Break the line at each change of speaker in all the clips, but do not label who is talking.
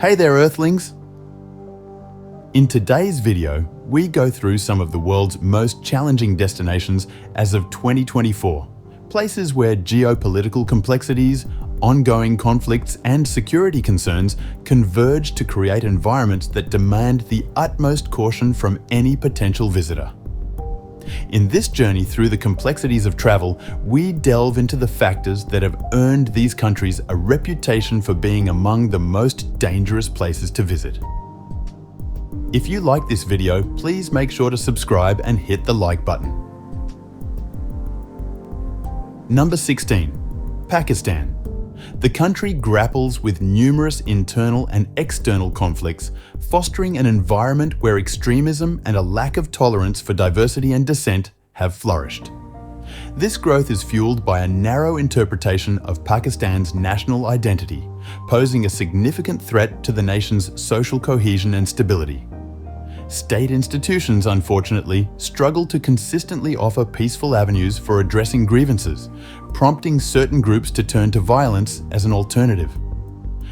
Hey there, Earthlings! In today's video, we go through some of the world's most challenging destinations as of 2024, places where geopolitical complexities, ongoing conflicts, and security concerns converge to create environments that demand the utmost caution from any potential visitor. In this journey through the complexities of travel, we delve into the factors that have earned these countries a reputation for being among the most dangerous places to visit. If you like this video, please make sure to subscribe and hit the like button. Number 16. Pakistan. The country grapples with numerous internal and external conflicts, fostering an environment where extremism and a lack of tolerance for diversity and dissent have flourished. This growth is fueled by a narrow interpretation of Pakistan's national identity, posing a significant threat to the nation's social cohesion and stability. State institutions, unfortunately, struggle to consistently offer peaceful avenues for addressing grievances, prompting certain groups to turn to violence as an alternative.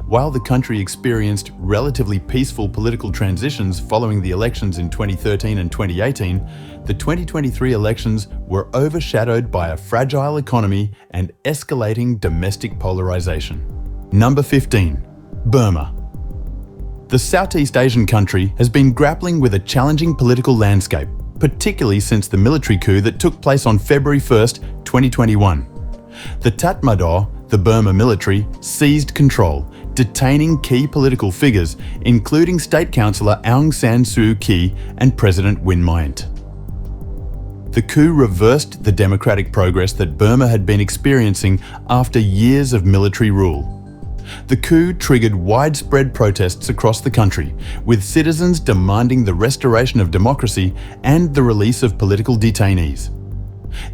While the country experienced relatively peaceful political transitions following the elections in 2013 and 2018, the 2023 elections were overshadowed by a fragile economy and escalating domestic polarization. Number 15. Burma. The Southeast Asian country has been grappling with a challenging political landscape, particularly since the military coup that took place on February 1st, 2021. The Tatmadaw, the Burma military, seized control, detaining key political figures, including State Councillor Aung San Suu Kyi and President Win Myint. The coup reversed the democratic progress that Burma had been experiencing after years of military rule. The coup triggered widespread protests across the country, with citizens demanding the restoration of democracy and the release of political detainees.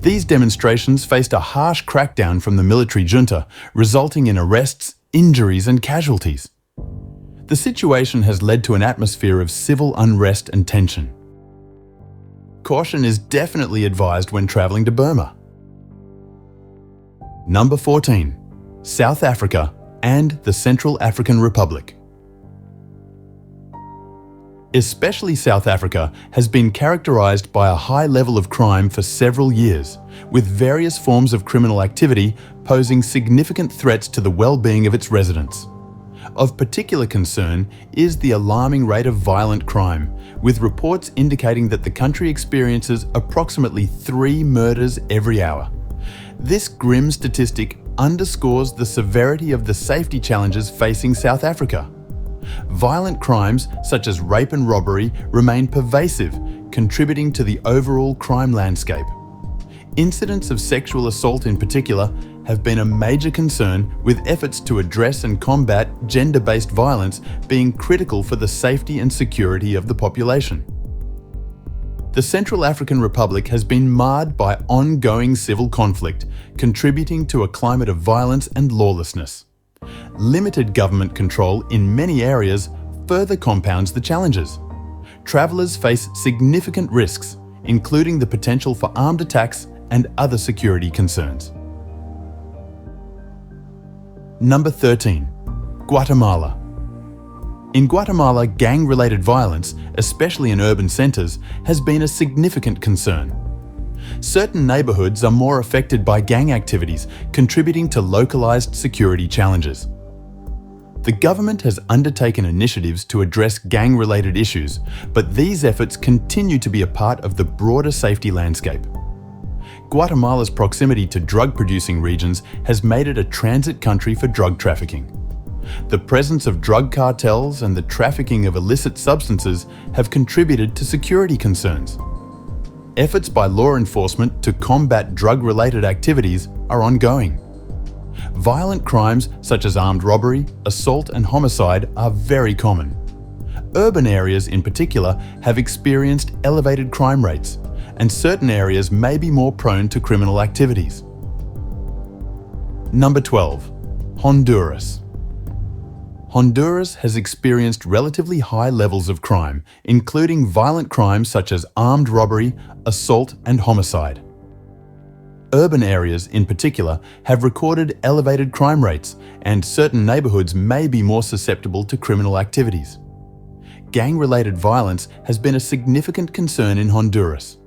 These demonstrations faced a harsh crackdown from the military junta, resulting in arrests, injuries, and casualties. The situation has led to an atmosphere of civil unrest and tension. Caution is definitely advised when traveling to Burma. Number 14. South Africa and the Central African Republic. Especially South Africa has been characterized by a high level of crime for several years, with various forms of criminal activity posing significant threats to the well-being of its residents. Of particular concern is the alarming rate of violent crime, with reports indicating that the country experiences approximately 3 murders every hour. This grim statistic underscores the severity of the safety challenges facing South Africa. Violent crimes such as rape and robbery remain pervasive, contributing to the overall crime landscape. Incidents of sexual assault in particular have been a major concern, with efforts to address and combat gender-based violence being critical for the safety and security of the population. The Central African Republic has been marred by ongoing civil conflict, contributing to a climate of violence and lawlessness. Limited government control in many areas further compounds the challenges. Travelers face significant risks, including the potential for armed attacks and other security concerns. Number 13. Guatemala. In Guatemala, gang-related violence, especially in urban centers, has been a significant concern. Certain neighborhoods are more affected by gang activities, contributing to localized security challenges. The government has undertaken initiatives to address gang-related issues, but these efforts continue to be a part of the broader safety landscape. Guatemala's proximity to drug-producing regions has made it a transit country for drug trafficking. The presence of drug cartels and the trafficking of illicit substances have contributed to security concerns. Efforts by law enforcement to combat drug-related activities are ongoing. Violent crimes such as armed robbery, assault, and homicide are very common. Urban areas in particular have experienced elevated crime rates, and certain areas may be more prone to criminal activities. Number 12. Honduras. Honduras has experienced relatively high levels of crime, including violent crimes such as armed robbery, assault, and homicide. urban areas in particular have recorded elevated crime rates, and certain neighborhoods may be more susceptible to criminal activities. Gang-related violence has been a significant concern in Honduras.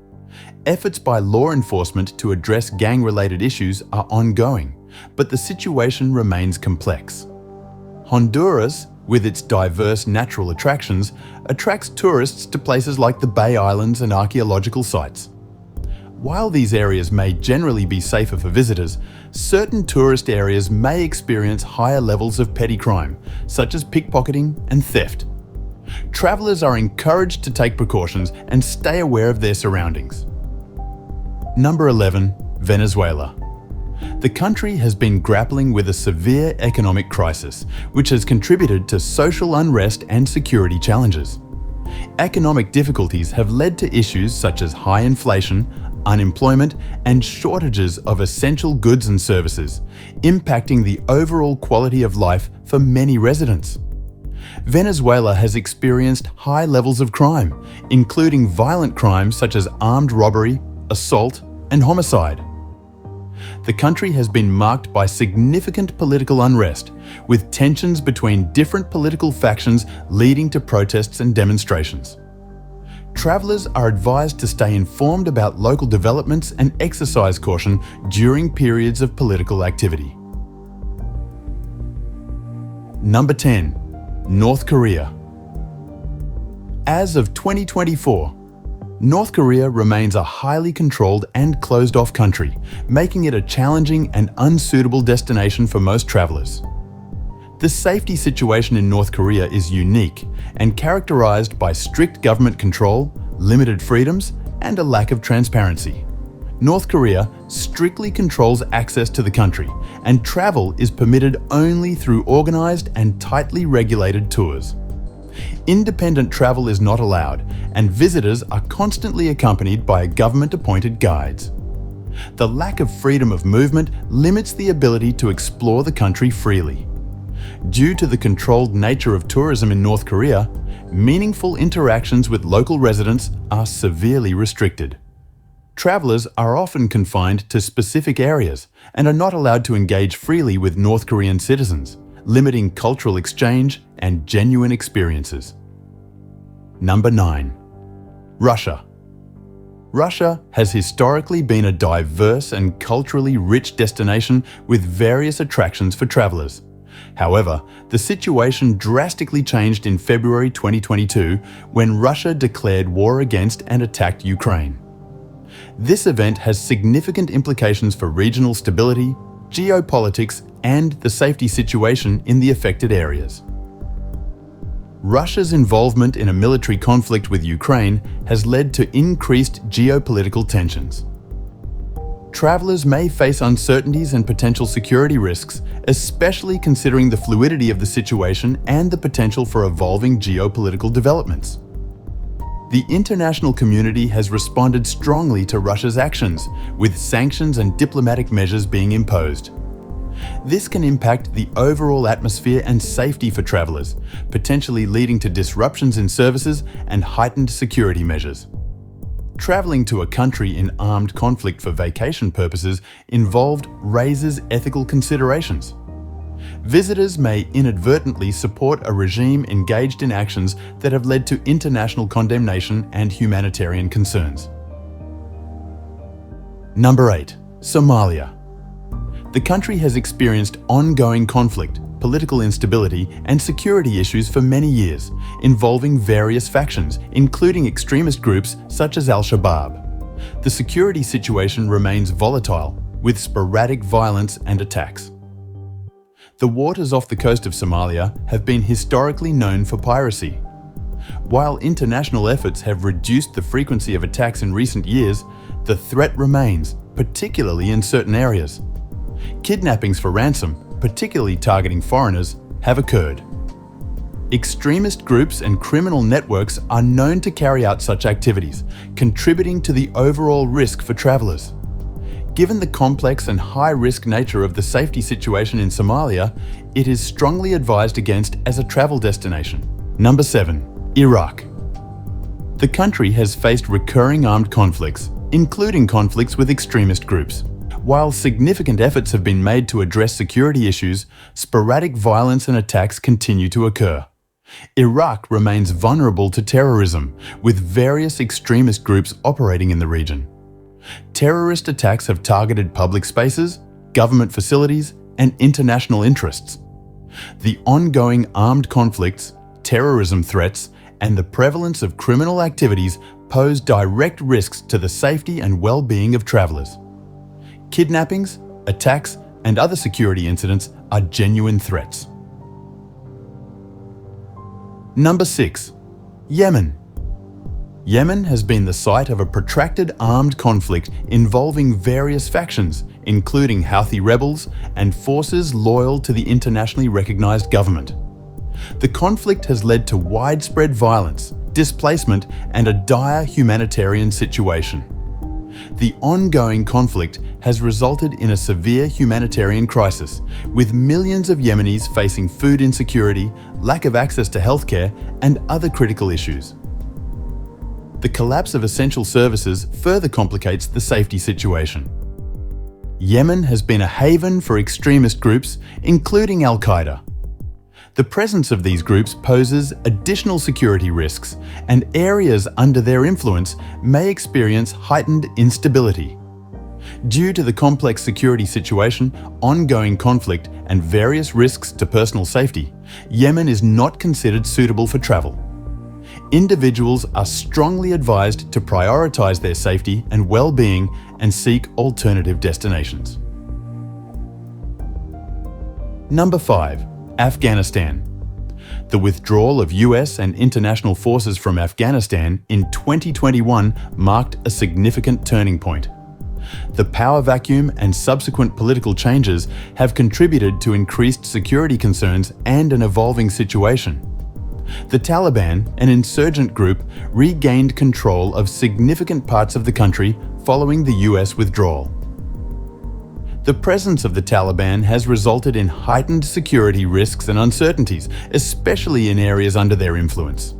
Efforts by law enforcement to address gang-related issues are ongoing, but the situation remains complex. Honduras, with its diverse natural attractions, attracts tourists to places like the Bay Islands and archaeological sites. While these areas may generally be safer for visitors, certain tourist areas may experience higher levels of petty crime, such as pickpocketing and theft. Travelers are encouraged to take precautions and stay aware of their surroundings. Number 11. Venezuela. The country has been grappling with a severe economic crisis, which has contributed to social unrest and security challenges. Economic difficulties have led to issues such as high inflation, unemployment, and shortages of essential goods and services, impacting the overall quality of life for many residents. Venezuela has experienced high levels of crime, including violent crimes such as armed robbery, assault, and homicide. The country has been marked by significant political unrest, with tensions between different political factions leading to protests and demonstrations. Travelers are advised to stay informed about local developments and exercise caution during periods of political activity. Number 10. North Korea. As of 2024, North Korea remains a highly controlled and closed-off country, making it a challenging and unsuitable destination for most travelers. The safety situation in North Korea is unique and characterized by strict government control, limited freedoms, and a lack of transparency. North Korea strictly controls access to the country, and travel is permitted only through organized and tightly regulated tours. Independent travel is not allowed, and visitors are constantly accompanied by government-appointed guides. The lack of freedom of movement limits the ability to explore the country freely. Due to the controlled nature of tourism in North Korea, meaningful interactions with local residents are severely restricted. Travelers are often confined to specific areas and are not allowed to engage freely with North Korean citizens, limiting cultural exchange and genuine experiences. Number 9. Russia. Russia has historically been a diverse and culturally rich destination with various attractions for travelers. However, the situation drastically changed in February 2022 when Russia declared war against and attacked Ukraine. This event has significant implications for regional stability, geopolitics, and the safety situation in the affected areas. Russia's involvement in a military conflict with Ukraine has led to increased geopolitical tensions. Travelers may face uncertainties and potential security risks, especially considering the fluidity of the situation and the potential for evolving geopolitical developments. The international community has responded strongly to Russia's actions, with sanctions and diplomatic measures being imposed. This can impact the overall atmosphere and safety for travelers, potentially leading to disruptions in services and heightened security measures. Traveling to a country in armed conflict for vacation purposes involved raises ethical considerations. Visitors may inadvertently support a regime engaged in actions that have led to international condemnation and humanitarian concerns. Number 8. Somalia. The country has experienced ongoing conflict, political instability, and security issues for many years, involving various factions, including extremist groups such as Al-Shabaab. The security situation remains volatile, with sporadic violence and attacks. The waters off the coast of Somalia have been historically known for piracy. While international efforts have reduced the frequency of attacks in recent years, the threat remains, particularly in certain areas. Kidnappings for ransom, particularly targeting foreigners, have occurred. Extremist groups and criminal networks are known to carry out such activities, contributing to the overall risk for travelers. Given the complex and high-risk nature of the safety situation in Somalia, it is strongly advised against as a travel destination. Number 7. Iraq. The country has faced recurring armed conflicts, including conflicts with extremist groups. While significant efforts have been made to address security issues, sporadic violence and attacks continue to occur. Iraq remains vulnerable to terrorism, with various extremist groups operating in the region. Terrorist attacks have targeted public spaces, government facilities, and international interests. The ongoing armed conflicts, terrorism threats, and the prevalence of criminal activities pose direct risks to the safety and well-being of travelers. Kidnappings, attacks, and other security incidents are genuine threats. Number 6. Yemen. Yemen has been the site of a protracted armed conflict involving various factions, including Houthi rebels and forces loyal to the internationally recognized government. The conflict has led to widespread violence, displacement, and a dire humanitarian situation. The ongoing conflict has resulted in a severe humanitarian crisis, with millions of Yemenis facing food insecurity, lack of access to healthcare, and other critical issues. The collapse of essential services further complicates the safety situation. Yemen has been a haven for extremist groups, including Al-Qaeda. The presence of these groups poses additional security risks, and areas under their influence may experience heightened instability. Due to the complex security situation, ongoing conflict, and various risks to personal safety, Yemen is not considered suitable for travel. Individuals are strongly advised to prioritize their safety and well-being and seek alternative destinations. Number 5. Afghanistan. The withdrawal of US and international forces from Afghanistan in 2021 marked a significant turning point. The power vacuum and subsequent political changes have contributed to increased security concerns and an evolving situation. The Taliban, an insurgent group, regained control of significant parts of the country following the US withdrawal. The presence of the Taliban has resulted in heightened security risks and uncertainties, especially in areas under their influence.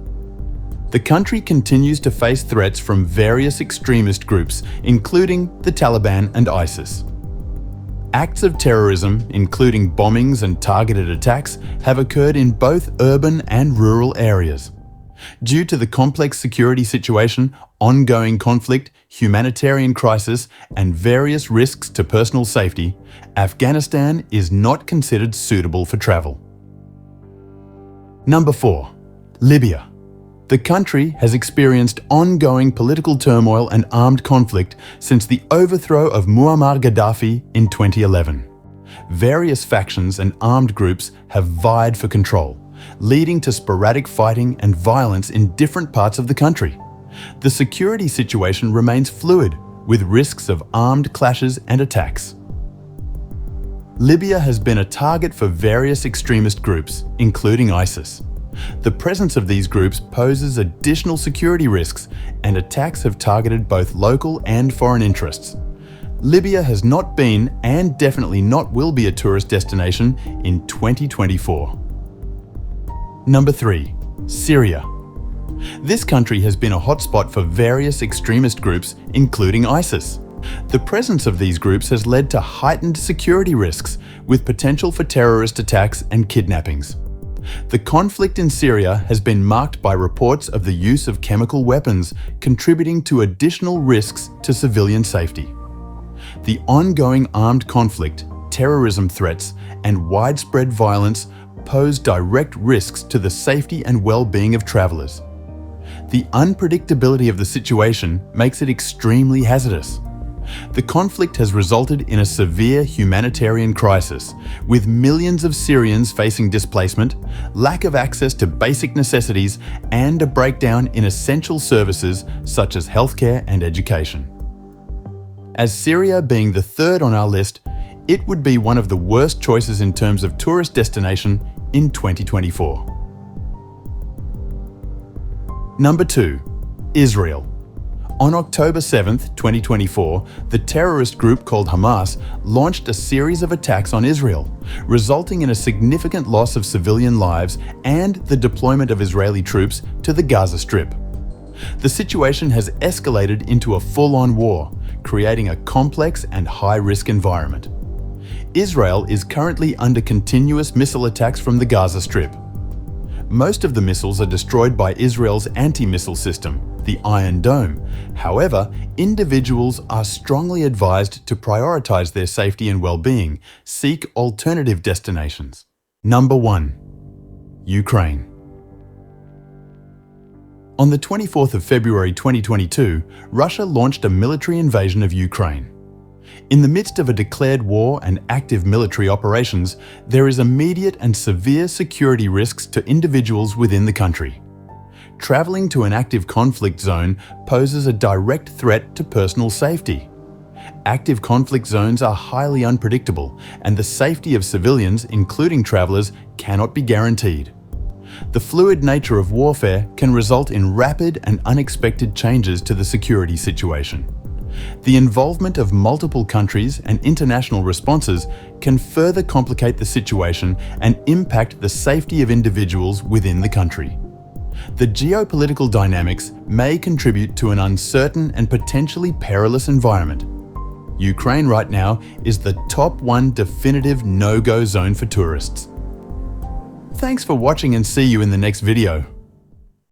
The country continues to face threats from various extremist groups, including the Taliban and ISIS. Acts of terrorism, including bombings and targeted attacks, have occurred in both urban and rural areas. Due to the complex security situation, ongoing conflict, humanitarian crisis, and various risks to personal safety, Afghanistan is not considered suitable for travel. Number 4. Libya. The country has experienced ongoing political turmoil and armed conflict since the overthrow of Muammar Gaddafi in 2011. Various factions and armed groups have vied for control, leading to sporadic fighting and violence in different parts of the country. The security situation remains fluid, with risks of armed clashes and attacks. Libya has been a target for various extremist groups, including ISIS. The presence of these groups poses additional security risks, and attacks have targeted both local and foreign interests. Libya has not been, and definitely not will be, a tourist destination in 2024. Number 3. Syria. This country has been a hotspot for various extremist groups, including ISIS. The presence of these groups has led to heightened security risks, with potential for terrorist attacks and kidnappings. The conflict in Syria has been marked by reports of the use of chemical weapons, contributing to additional risks to civilian safety. The ongoing armed conflict, terrorism threats, and widespread violence pose direct risks to the safety and well-being of travelers. The unpredictability of the situation makes it extremely hazardous. The conflict has resulted in a severe humanitarian crisis, with millions of Syrians facing displacement, lack of access to basic necessities, and a breakdown in essential services such as healthcare and education. As Syria being the third on our list, it would be one of the worst choices in terms of tourist destination in 2024. Number 2. Israel. On October 7, 2024, the terrorist group called Hamas launched a series of attacks on Israel, resulting in a significant loss of civilian lives and the deployment of Israeli troops to the Gaza Strip. The situation has escalated into a full-on war, creating a complex and high-risk environment. Israel is currently under continuous missile attacks from the Gaza Strip. Most of the missiles are destroyed by Israel's anti-missile system, the Iron Dome. However, individuals are strongly advised to prioritize their safety and well-being, seek alternative destinations. Number 1. Ukraine. On the 24th of February 2022, Russia launched a military invasion of Ukraine. In the midst of a declared war and active military operations, there is immediate and severe security risks to individuals within the country. Traveling to an active conflict zone poses a direct threat to personal safety. Active conflict zones are highly unpredictable, and the safety of civilians, including travelers, cannot be guaranteed. The fluid nature of warfare can result in rapid and unexpected changes to the security situation. The involvement of multiple countries and international responses can further complicate the situation and impact the safety of individuals within the country. The geopolitical dynamics may contribute to an uncertain and potentially perilous environment. Ukraine right now is the top 1 definitive no-go zone for tourists. Thanks for watching and see you in the next video.